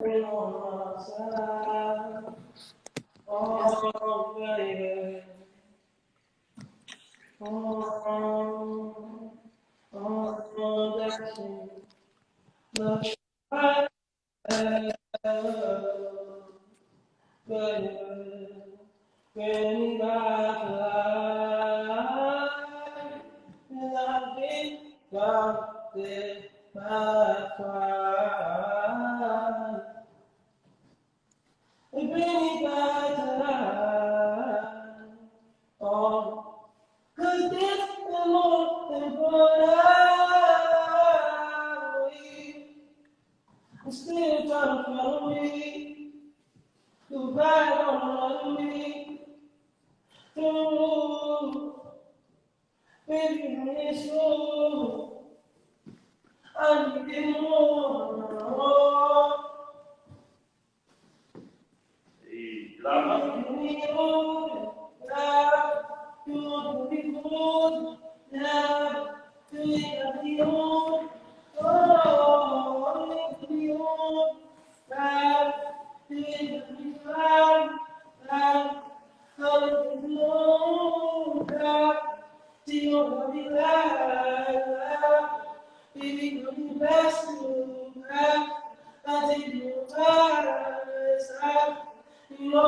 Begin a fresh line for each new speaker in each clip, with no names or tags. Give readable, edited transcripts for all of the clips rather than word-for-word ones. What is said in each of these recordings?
Oh, baby. Oh, that's it. Oh, cause this the Lord and I'm still trying to follow me. You ride on me. Through, baby, it's you. I need more. Hey, love. You need more. You want to be good. Yeah. You need to be on. Oh, you need to be on. You need to be fine. How you know? You want to be live. Baby, you best to I take your eyes out. You know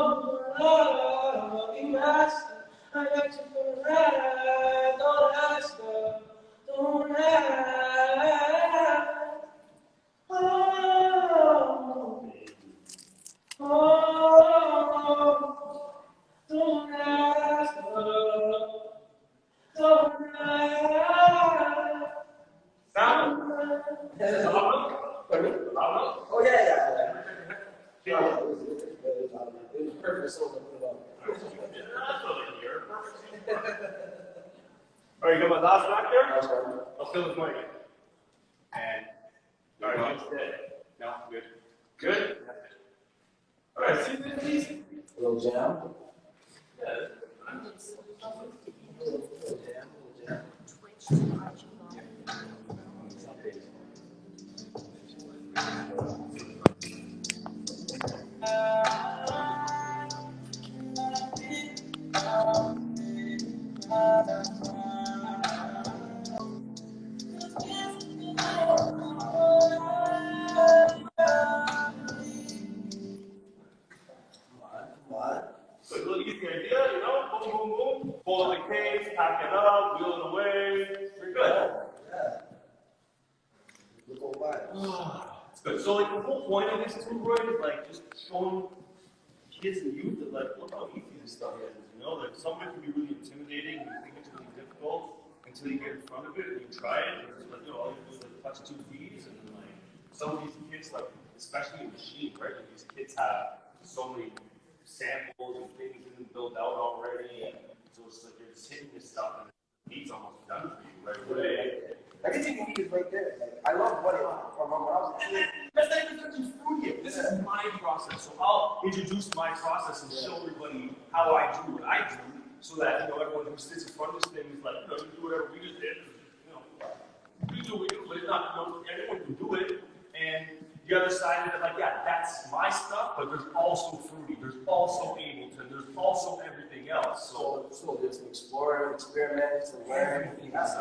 my love, you ask. I got you for life. Don't ask her. Don't ask. Oh, oh, don't ask her. Don't ask. Sound? Oh, yeah. It was perfect, so put it on. All right, you got my last back there? I'll fill with Mike. And, all right, Mike's dead. No, good. Good? All right, see this, please? A little jam? Yeah. A little jam. So a little easy idea, you know, boom, boom, boom, fold up the case, pack it up, wheel it away, you're good. Yeah. It's good. So like the whole point of this too, Roy, is like just showing kids and youth that like, look how easy this stuff is, you know, like some of it can be really intimidating, you think it's really difficult until you get in front of it and you try it, and it's like, you know, all you do is like touch 2 keys, and then like, some of these kids, like, especially in machine, right, like these kids have so many samples and things built out already, and so it's like you're just hitting this stuff and the beat's almost done for you right away. Everything you need is right there. Like, I love what it from when I was a kid. That's not even touching food yet. This is my process, so I'll introduce my process and show everybody how I do what I do, so that, you know, everyone who sits in front of this thing is like, you know, you do whatever we just did, you know, we do it, but it's not, you know, everyone can do it, and the other side of it, like, yeah, that's my stuff, but there's also fruity, there's also Ableton, there's also everything else. So just explore, experiment, and learn everything else.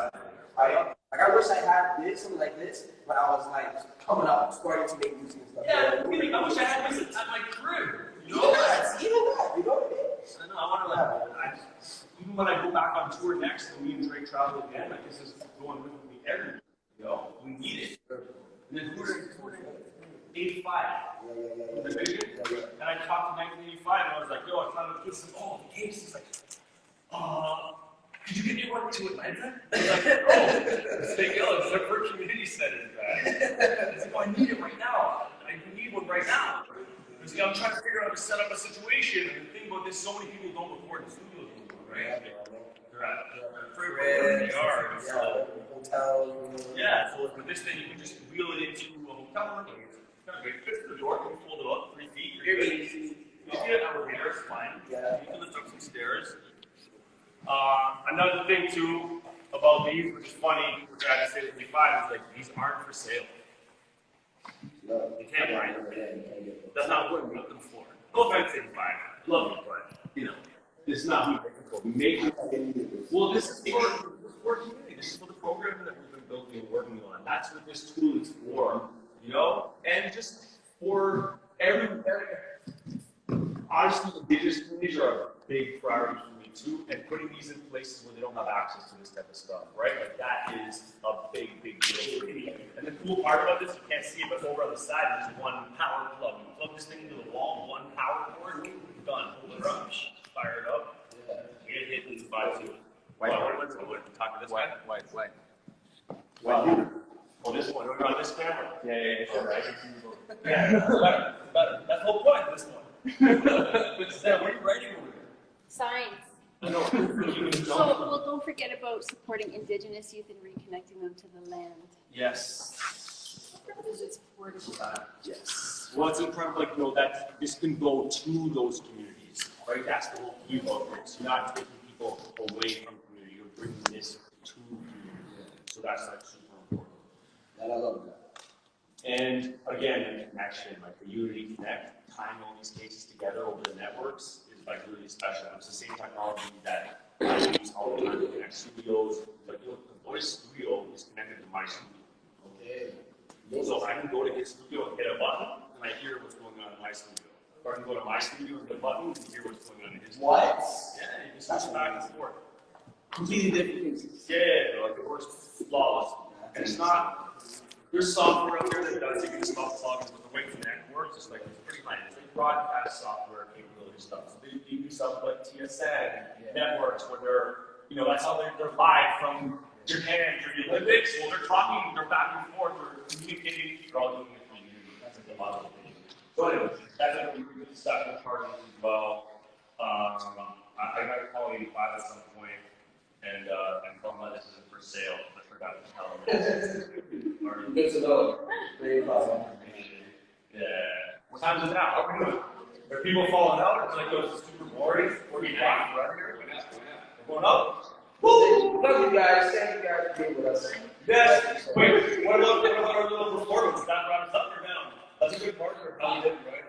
I wish I had this, something like this, when I was like coming up, starting to make music and stuff. Yeah, I wish I had this at my crib. You know, even that, you know what it is. I know, I want to like, even when I go back on tour next, and me and Drake travel again, like this is going with me everywhere. You know, we need it. And then who did 85, the vision, and I talked to 1985, and I was like, yo, I found out this is all the case. He's like, could you get me one to Atlanta? I was like, it's like, yo, it's our first community center, guys. He's like, oh, I need it right now. I need one right now. He's like, I'm trying to figure out how to set up a situation, and the thing about this, so many people don't record in studios anymore, right? They're at where they are. So, hotels. Yeah, so with this thing, you can just wheel it into a hotel room. It fits the door, you can fold it up 3 feet. You're easy. You get an elevator, it's fine. Yeah. You can lift up some stairs. Another thing too about these, which is funny, which I had to say to 55, is like these aren't for sale. You can't grind it. That's not what we're looking for. No offense, 85. Love you, but, you know, this is not what we're looking for. We make it. Well, this is for community. This is for the program that we've been building and working on. That's what this tool is for, you know? And just for honestly, indigenous communities are a big priority for me too, and putting these in places where they don't have access to this type of stuff, right? Like that is a big, big deal for me. And the cool part about this, you can't see it, but over on the side, there's one power plug. You plug this thing into the wall, one power cord, done. Hold it up, fire it up, get hit and buy to it. Talk to this guy. White. Oh, this one. We're on this camera. Yeah. Better. That's the whole point of this one. Sam, what are you writing over there?
Science.
No.
So, don't forget about supporting Indigenous youth and reconnecting them to the land.
Yes.
Because it's affordable.
Yes. Well, it's incredible, like, you know, that this can go to those communities, right? That's the whole key about this. You're not taking people away from community, you're bringing this to community. So that's like super important.
And I love that.
And again, the connection, like the Unity Connect, tying all these cases together over the networks is like really special. It's the same technology that I use all the time to connect studios. Like, you know, the voice studio is connected to my studio.
Okay.
So I can go to his studio and hit a button, and I hear what's going on in my studio. Or I can go to my studio and hit a button and hear what's going on in his studio.
What?
Yeah, you can switch back and forth.
Completely different things.
Yeah, like it works flawless. And it's not. There's software out there that does it. You can install plugins, but the way Connect works is like it's pretty fine. It's like broadcast software capability stuff. So they do stuff like TSN networks where they're, you know, that's how they're live from Japan for the Olympics. Well, they're talking, they're back and forth, they're communicating. They're all doing the community. That's like the model of thing. So anyway, that's a really good stuff with partners as well. I got a call 85 at some point, and told them this isn't for sale. I forgot to tell them.
Good to know.
Yeah. What time is it now? How are we doing? Are people falling out? It's like those super boring. 45 right here. We're going up.
Woo! Love you guys. Thank you guys for being with us.
Yes. Wait. What about our little performance? That brought us up or down? That's a good part. How you did, right?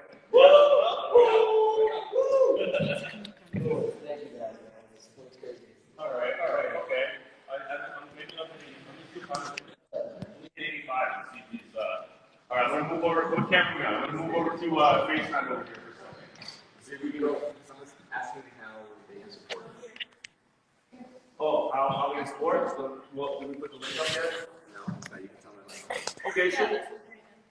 Cool. Thank you guys. It's crazy.
All right. Okay. I'm maybe up to 85 and see these. All right, I'm going to move over. What camera we on? I'm going to move over to FaceTime over here for a second. See if we can go.
Someone's asking me how they can support it.
Oh, how we support? So, well, did we put the link up yet?
No, you can tell me.
Okay, so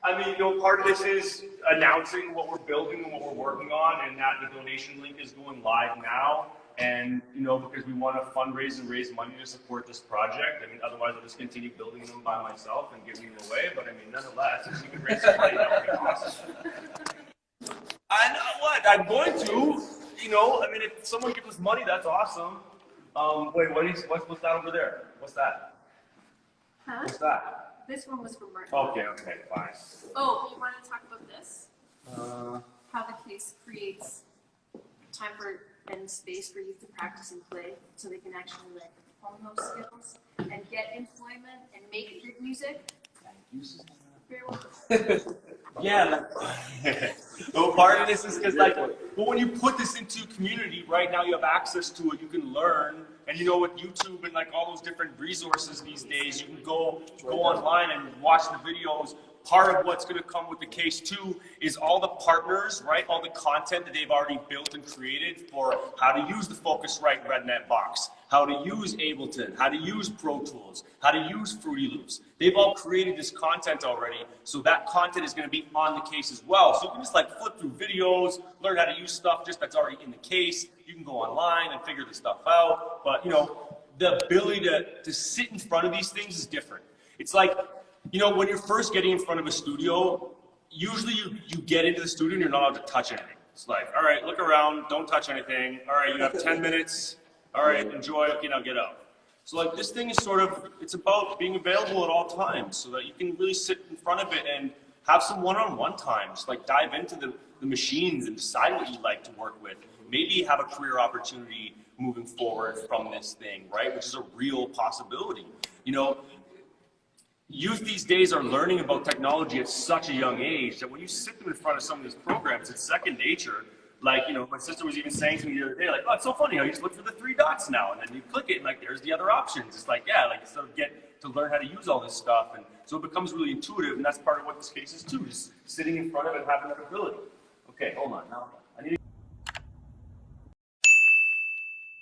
I mean, you know, part of this is announcing what we're building and what we're working on, and that the donation link is going live now. And, you know, because we want to fundraise and raise money to support this project. I mean, otherwise I'll just continue building them by myself and giving them away. But I mean, nonetheless, if we can raise some money, that would be awesome. I know what, I'm going to. You know, I mean, if someone gives us money, that's awesome. Wait, what's that over there? What's that?
Huh?
What's that?
This one was from Martin.
Okay, fine.
Oh, you want to talk about this? How the case creates time for and space for youth to practice and play, so they can actually like hone those skills and get employment and make good music. Very well.
Yeah. No, part of this is because, like, but when you put this into community, right now you have access to it. You can learn, and you know, with YouTube and like all those different resources these days, you can go online and watch the videos. Part of what's going to come with the case too is all the partners, right? All the content that they've already built and created for how to use the Focusrite RedNet box, how to use Ableton, how to use Pro Tools, how to use Fruity Loops. They've all created this content already, so that content is going to be on the case as well. So you can just like flip through videos, learn how to use stuff just that's already in the case. You can go online and figure this stuff out. But you know, the ability to sit in front of these things is different. It's like, you know, when you're first getting in front of a studio, usually you get into the studio and you're not allowed to touch anything. It's like, all right, look around, don't touch anything. All right, you have 10 minutes. All right, enjoy. Okay, now get out. So like this thing is sort of, it's about being available at all times so that you can really sit in front of it and have some one-on-one time. Just like dive into the machines and decide what you'd like to work with. Maybe have a career opportunity moving forward from this thing, right? Which is a real possibility. You know, youth these days are learning about technology at such a young age that when you sit them in front of some of these programs, it's second nature. Like, you know, my sister was even saying to me the other day, like, oh, it's so funny how you just look for the 3 dots now, and then you click it, and like, there's the other options. It's like, yeah, like, instead of get to learn how to use all this stuff, and so it becomes really intuitive, and that's part of what this case is too, just sitting in front of it and having that ability. Okay, hold on now.